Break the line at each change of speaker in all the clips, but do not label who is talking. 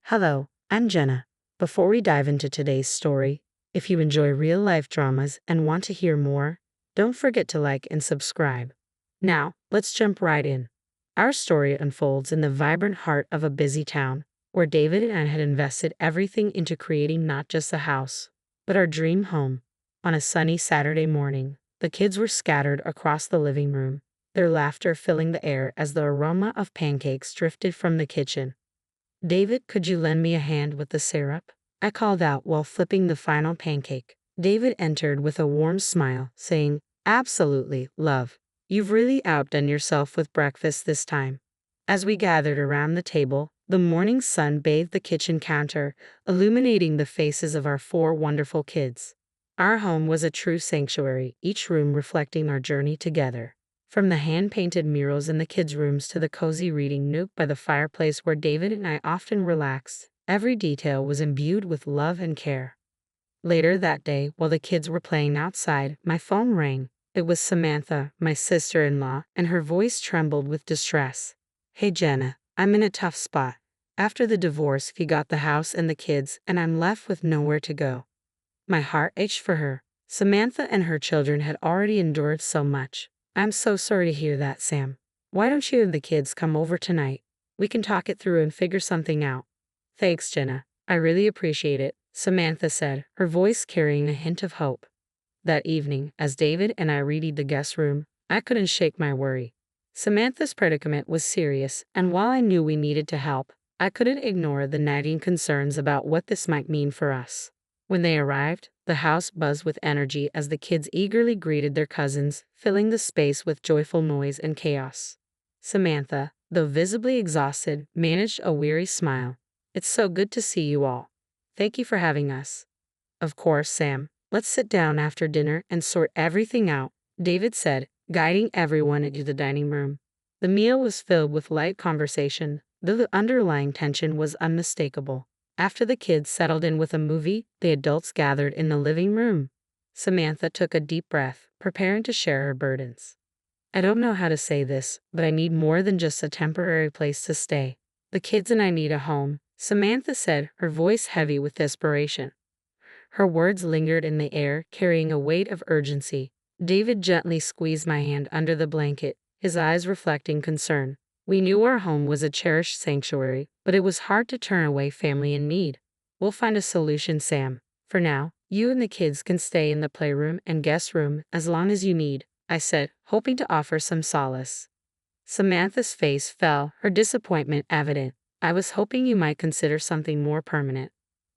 Hello, I'm Jenna. Before we dive into today's story, if you enjoy real life dramas and want to hear more, don't forget to like and subscribe. Now, let's jump right in. Our story unfolds in the vibrant heart of a busy town, where David and I had invested everything into creating not just a house, but our dream home. On a sunny Saturday morning, the kids were scattered across the living room, their laughter filling the air as the aroma of pancakes drifted from the kitchen. David, could you lend me a hand with the syrup? I called out while flipping the final pancake. David entered with a warm smile, saying, Absolutely, love. You've really outdone yourself with breakfast this time. As we gathered around the table, the morning sun bathed the kitchen counter, illuminating the faces of our four wonderful kids. Our home was a true sanctuary, each room reflecting our journey together. From the hand-painted murals in the kids' rooms to the cozy reading nook by the fireplace where David and I often relaxed, every detail was imbued with love and care. Later that day, while the kids were playing outside, my phone rang. It was Samantha, my sister-in-law, and her voice trembled with distress. Hey Jenna, I'm in a tough spot. After the divorce, he got the house and the kids, and I'm left with nowhere to go. My heart ached for her. Samantha and her children had already endured so much. I'm so sorry to hear that, Sam. Why don't you and the kids come over tonight? We can talk it through and figure something out. Thanks, Jenna. I really appreciate it, Samantha said, her voice carrying a hint of hope. That evening, as David and I readied the guest room, I couldn't shake my worry. Samantha's predicament was serious, and while I knew we needed to help, I couldn't ignore the nagging concerns about what this might mean for us. When they arrived, the house buzzed with energy as the kids eagerly greeted their cousins, filling the space with joyful noise and chaos. Samantha, though visibly exhausted, managed a weary smile. It's so good to see you all. Thank you for having us. Of course, Sam. Let's sit down after dinner and sort everything out, David said, guiding everyone into the dining room. The meal was filled with light conversation, though the underlying tension was unmistakable. After the kids settled in with a movie, the adults gathered in the living room. Samantha took a deep breath, preparing to share her burdens. I don't know how to say this, but I need more than just a temporary place to stay. The kids and I need a home, Samantha said, her voice heavy with desperation. Her words lingered in the air, carrying a weight of urgency. David gently squeezed my hand under the blanket, his eyes reflecting concern. We knew our home was a cherished sanctuary, but it was hard to turn away family in need. We'll find a solution, Sam. For now, you and the kids can stay in the playroom and guest room as long as you need, I said, hoping to offer some solace. Samantha's face fell, her disappointment evident. I was hoping you might consider something more permanent.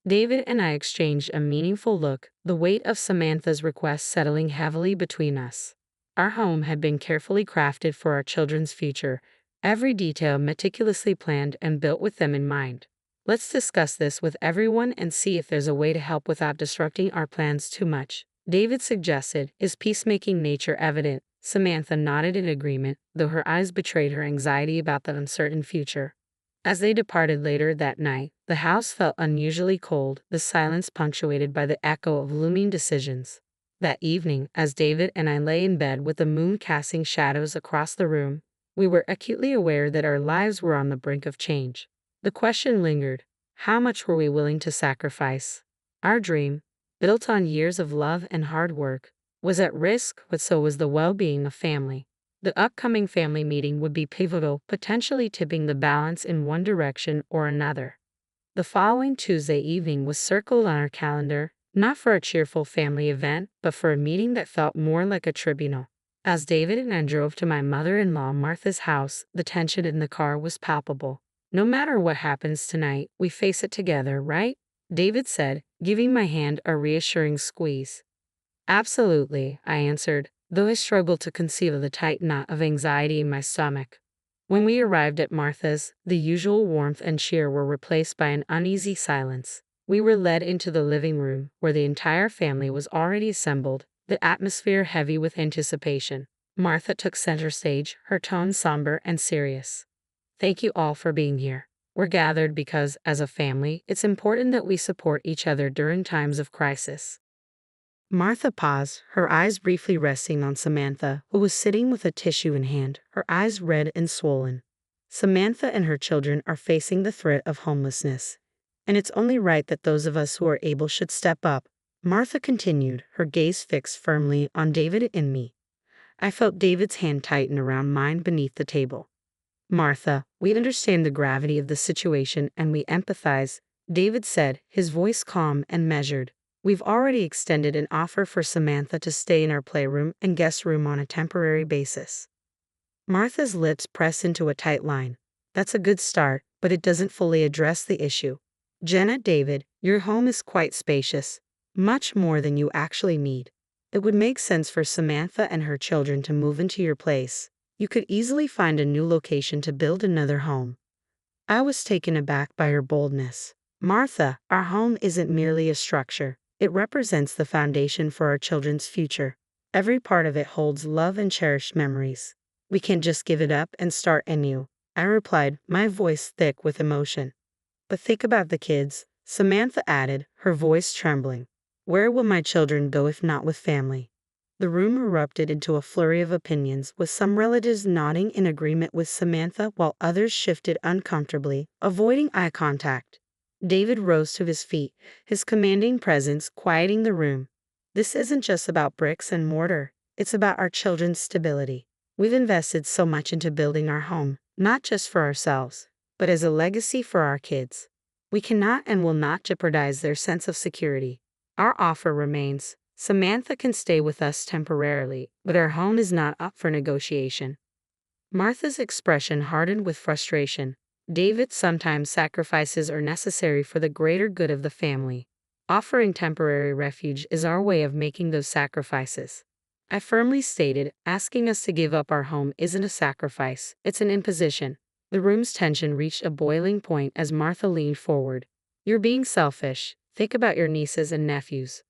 David and I exchanged a meaningful look, the weight of Samantha's request settling heavily between us. Our home had been carefully crafted for our children's future, every detail meticulously planned and built with them in mind. Let's discuss this with everyone and see if there's a way to help without disrupting our plans too much, David suggested, his peacemaking nature evident. Samantha nodded in agreement, though her eyes betrayed her anxiety about the uncertain future. As they departed later that night, the house felt unusually cold, the silence punctuated by the echo of looming decisions. That evening, as David and I lay in bed with the moon casting shadows across the room, we were acutely aware that our lives were on the brink of change. The question lingered: how much were we willing to sacrifice? Our dream, built on years of love and hard work, was at risk, but so was the well-being of family. The upcoming family meeting would be pivotal, potentially tipping the balance in one direction or another. The following Tuesday evening was circled on our calendar, not for a cheerful family event, but for a meeting that felt more like a tribunal. As David and I drove to my mother-in-law Martha's house, the tension in the car was palpable. No matter what happens tonight, we face it together, right? David said, giving my hand a reassuring squeeze. Absolutely, I answered, though I struggled to conceal the tight knot of anxiety in my stomach. When we arrived at Martha's, the usual warmth and cheer were replaced by an uneasy silence. We were led into the living room, where the entire family was already assembled, the atmosphere heavy with anticipation. Martha took center stage, her tone somber and serious. Thank you all for being here. We're gathered because, as a family, it's important that we support each other during times of crisis. Martha paused, her eyes briefly resting on Samantha, who was sitting with a tissue in hand, her eyes red and swollen. Samantha and her children are facing the threat of homelessness, and it's only right that those of us who are able should step up. Martha continued, her gaze fixed firmly on David and me. I felt David's hand tighten around mine beneath the table. Martha, we understand the gravity of the situation and we empathize, David said, his voice calm and measured. We've already extended an offer for Samantha to stay in our playroom and guest room on a temporary basis. Martha's lips pressed into a tight line. That's a good start, but it doesn't fully address the issue. Jenna, David, your home is quite spacious, much more than you actually need. It would make sense for Samantha and her children to move into your place. You could easily find a new location to build another home. I was taken aback by her boldness. Martha, our home isn't merely a structure. It represents the foundation for our children's future. Every part of it holds love and cherished memories. We can't just give it up and start anew, I replied, my voice thick with emotion. But think about the kids, Samantha added, her voice trembling. Where will my children go if not with family? The room erupted into a flurry of opinions, with some relatives nodding in agreement with Samantha while others shifted uncomfortably, avoiding eye contact. David rose to his feet, his commanding presence quieting the room. This isn't just about bricks and mortar, it's about our children's stability. We've invested so much into building our home, not just for ourselves, but as a legacy for our kids. We cannot and will not jeopardize their sense of security. Our offer remains. Samantha can stay with us temporarily, but our home is not up for negotiation. Martha's expression hardened with frustration. David, sometimes sacrifices are necessary for the greater good of the family. Offering temporary refuge is our way of making those sacrifices. I firmly stated, asking us to give up our home isn't a sacrifice, it's an imposition. The room's tension reached a boiling point as Martha leaned forward. You're being selfish. Think about your nieces and nephews.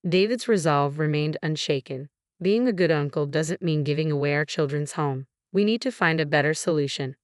David's resolve remained unshaken. Being a good uncle doesn't mean giving away our children's home. We need to find a better solution.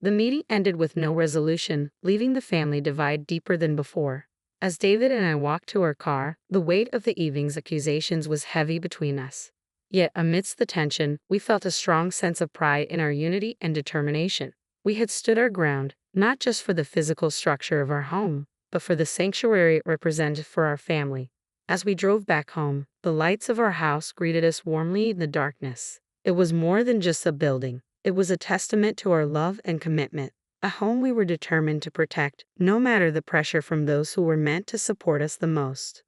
The meeting ended with no resolution, leaving the family divide deeper than before. As David and I walked to our car, the weight of the evening's accusations was heavy between us. Yet amidst the tension, we felt a strong sense of pride in our unity and determination. We had stood our ground, not just for the physical structure of our home, but for the sanctuary it represented for our family. As we drove back home, the lights of our house greeted us warmly in the darkness. It was more than just a building. It was a testament to our love and commitment, a home we were determined to protect, no matter the pressure from those who were meant to support us the most.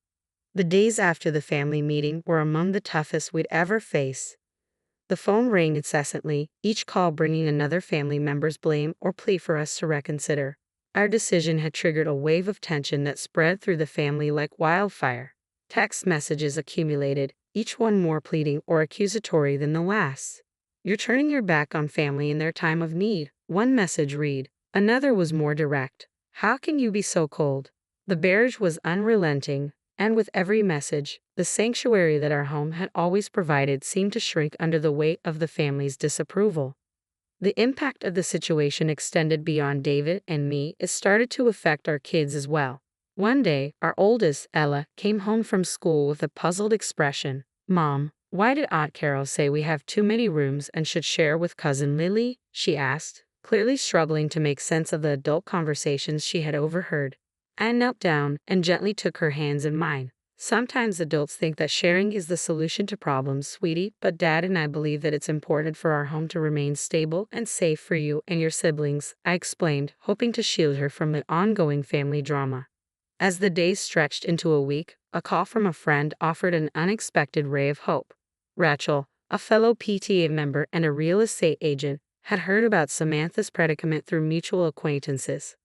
The days after the family meeting were among the toughest we'd ever face. The phone rang incessantly, each call bringing another family member's blame or plea for us to reconsider. Our decision had triggered a wave of tension that spread through the family like wildfire. Text messages accumulated, each one more pleading or accusatory than the last. You're turning your back on family in their time of need, one message read. Another was more direct. How can you be so cold? The barrage was unrelenting, and with every message, the sanctuary that our home had always provided seemed to shrink under the weight of the family's disapproval. The impact of the situation extended beyond David and me. It started to affect our kids as well. One day, our oldest, Ella, came home from school with a puzzled expression. Mom, why did Aunt Carol say we have too many rooms and should share with Cousin Lily? She asked, clearly struggling to make sense of the adult conversations she had overheard. I knelt down and gently took her hands in mine. Sometimes adults think that sharing is the solution to problems, sweetie, but Dad and I believe that it's important for our home to remain stable and safe for you and your siblings, I explained, hoping to shield her from the ongoing family drama. As the days stretched into a week, a call from a friend offered an unexpected ray of hope. Rachel, a fellow PTA member and a real estate agent, had heard about Samantha's predicament through mutual acquaintances.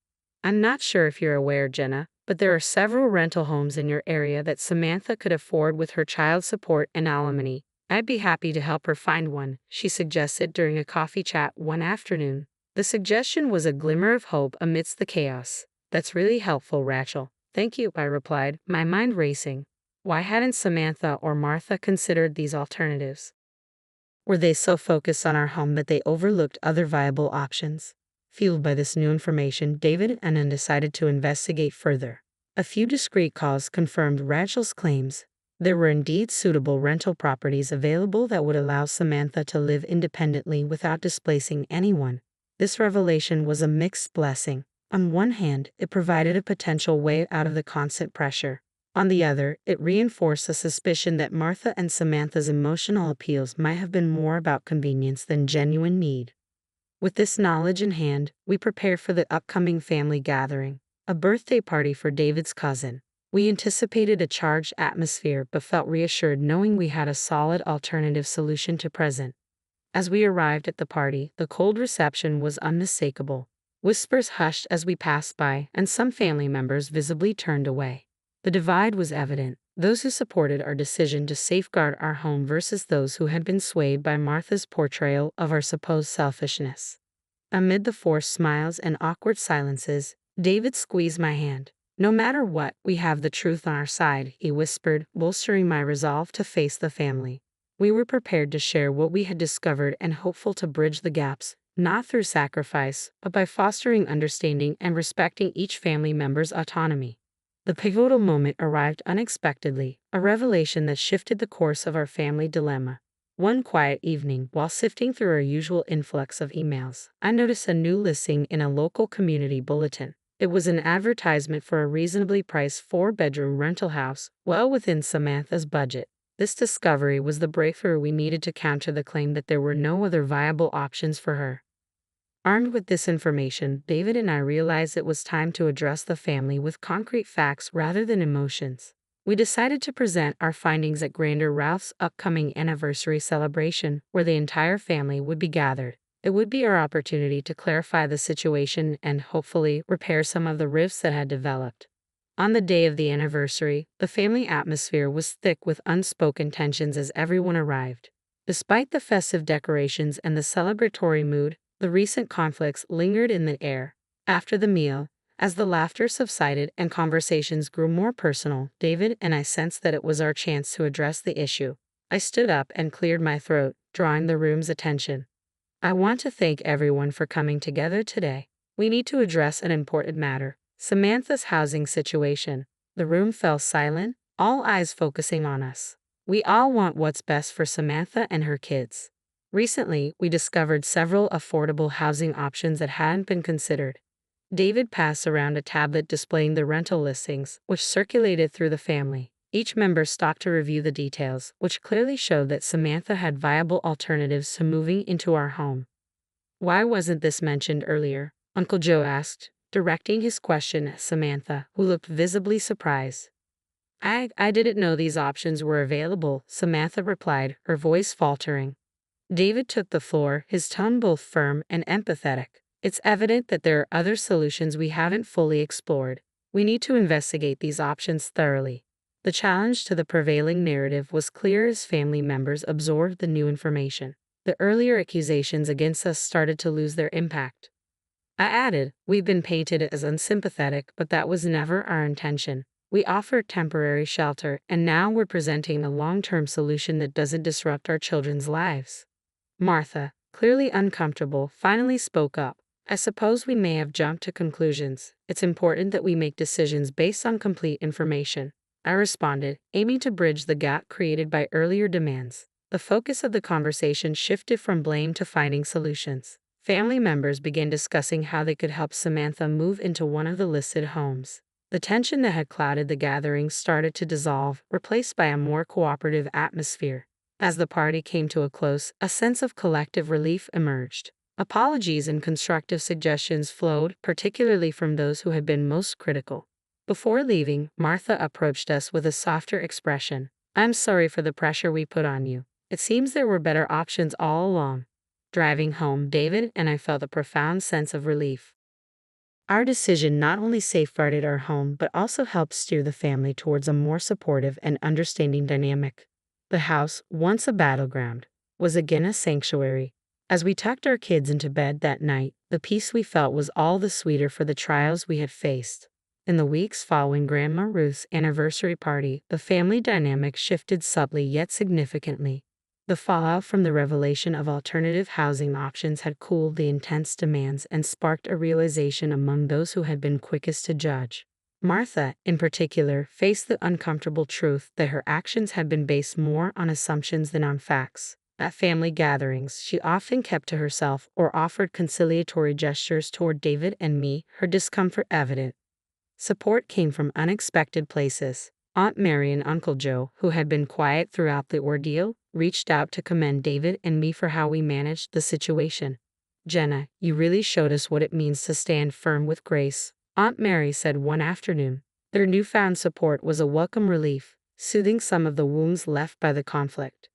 I'm not sure if you're aware, Jenna, but there are several rental homes in your area that Samantha could afford with her child support and alimony. I'd be happy to help her find one, she suggested during a coffee chat one afternoon. The suggestion was a glimmer of hope amidst the chaos. That's really helpful, Rachel. Thank you, I replied, my mind racing. Why hadn't Samantha or Martha considered these alternatives? Were they so focused on our home that they overlooked other viable options? Fueled by this new information, David and I decided to investigate further. A few discreet calls confirmed Rachel's claims. There were indeed suitable rental properties available that would allow Samantha to live independently without displacing anyone. This revelation was a mixed blessing. On one hand, it provided a potential way out of the constant pressure. On the other, it reinforced the suspicion that Martha and Samantha's emotional appeals might have been more about convenience than genuine need. With this knowledge in hand, we prepared for the upcoming family gathering, a birthday party for David's cousin. We anticipated a charged atmosphere but felt reassured knowing we had a solid alternative solution to present. As we arrived at the party, the cold reception was unmistakable. Whispers hushed as we passed by, and some family members visibly turned away. The divide was evident: those who supported our decision to safeguard our home versus those who had been swayed by Martha's portrayal of our supposed selfishness. Amid the forced smiles and awkward silences, David squeezed my hand. "No matter what, we have the truth on our side," he whispered, bolstering my resolve to face the family. We were prepared to share what we had discovered and hopeful to bridge the gaps, not through sacrifice, but by fostering understanding and respecting each family member's autonomy. The pivotal moment arrived unexpectedly, a revelation that shifted the course of our family dilemma. One quiet evening, while sifting through our usual influx of emails, I noticed a new listing in a local community bulletin. It was an advertisement for a reasonably priced 4-bedroom rental house, well within Samantha's budget. This discovery was the breakthrough we needed to counter the claim that there were no other viable options for her. Armed with this information, David and I realized it was time to address the family with concrete facts rather than emotions. We decided to present our findings at Grander Ralph's upcoming anniversary celebration, where the entire family would be gathered. It would be our opportunity to clarify the situation and, hopefully, repair some of the rifts that had developed. On the day of the anniversary, the family atmosphere was thick with unspoken tensions as everyone arrived. Despite the festive decorations and the celebratory mood, the recent conflicts lingered in the air. After the meal, as the laughter subsided and conversations grew more personal, David and I sensed that it was our chance to address the issue. I stood up and cleared my throat, drawing the room's attention. "I want to thank everyone for coming together today. We need to address an important matter: Samantha's housing situation." The room fell silent, all eyes focusing on us. We all want what's best for Samantha and her kids. Recently, we discovered several affordable housing options that hadn't been considered. David passed around a tablet displaying the rental listings, which circulated through the family. Each member stopped to review the details, which clearly showed that Samantha had viable alternatives to moving into our home. "Why wasn't this mentioned earlier?" Uncle Joe asked, directing his question at Samantha, who looked visibly surprised. I didn't know these options were available," Samantha replied, her voice faltering. David took the floor, his tone both firm and empathetic. "It's evident that there are other solutions we haven't fully explored. We need to investigate these options thoroughly." The challenge to the prevailing narrative was clear as family members absorbed the new information. The earlier accusations against us started to lose their impact. I added, "We've been painted as unsympathetic, but that was never our intention. We offered temporary shelter, and now we're presenting a long-term solution that doesn't disrupt our children's lives." Martha, clearly uncomfortable, finally spoke up. "I suppose we may have jumped to conclusions. It's important that we make decisions based on complete information," I responded, aiming to bridge the gap created by earlier demands. The focus of the conversation shifted from blame to finding solutions. Family members began discussing how they could help Samantha move into one of the listed homes. The tension that had clouded the gathering started to dissolve, replaced by a more cooperative atmosphere. As the party came to a close, a sense of collective relief emerged. Apologies and constructive suggestions flowed, particularly from those who had been most critical. Before leaving, Martha approached us with a softer expression. "I'm sorry for the pressure we put on you. It seems there were better options all along." Driving home, David and I felt a profound sense of relief. Our decision not only safeguarded our home but also helped steer the family towards a more supportive and understanding dynamic. The house, once a battleground, was again a sanctuary. As we tucked our kids into bed that night, the peace we felt was all the sweeter for the trials we had faced. In the weeks following Grandma Ruth's anniversary party, the family dynamic shifted subtly yet significantly. The fallout from the revelation of alternative housing options had cooled the intense demands and sparked a realization among those who had been quickest to judge. Martha, in particular, faced the uncomfortable truth that her actions had been based more on assumptions than on facts. At family gatherings, she often kept to herself or offered conciliatory gestures toward David and me, her discomfort evident. Support came from unexpected places. Aunt Mary and Uncle Joe, who had been quiet throughout the ordeal, reached out to commend David and me for how we managed the situation. "Jenna, you really showed us what it means to stand firm with grace," Aunt Mary said one afternoon. Their newfound support was a welcome relief, soothing some of the wounds left by the conflict.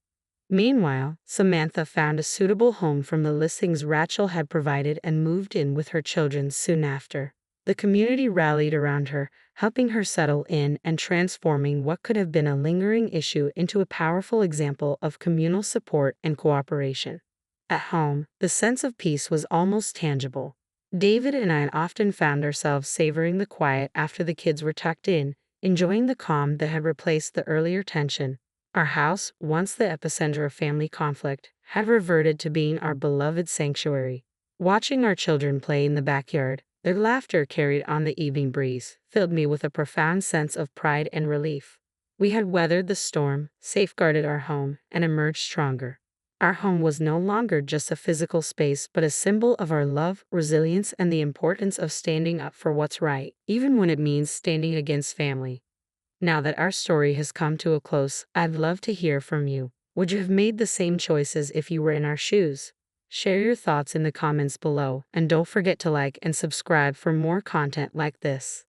Meanwhile, Samantha found a suitable home from the listings Rachel had provided and moved in with her children soon after. The community rallied around her, helping her settle in and transforming what could have been a lingering issue into a powerful example of communal support and cooperation. At home, the sense of peace was almost tangible. David and I often found ourselves savoring the quiet after the kids were tucked in, enjoying the calm that had replaced the earlier tension. Our house, once the epicenter of family conflict, had reverted to being our beloved sanctuary. Watching our children play in the backyard, their laughter carried on the evening breeze, filled me with a profound sense of pride and relief. We had weathered the storm, safeguarded our home, and emerged stronger. Our home was no longer just a physical space but a symbol of our love, resilience, and the importance of standing up for what's right, even when it means standing against family. Now that our story has come to a close, I'd love to hear from you. Would you have made the same choices if you were in our shoes? Share your thoughts in the comments below, and don't forget to like and subscribe for more content like this.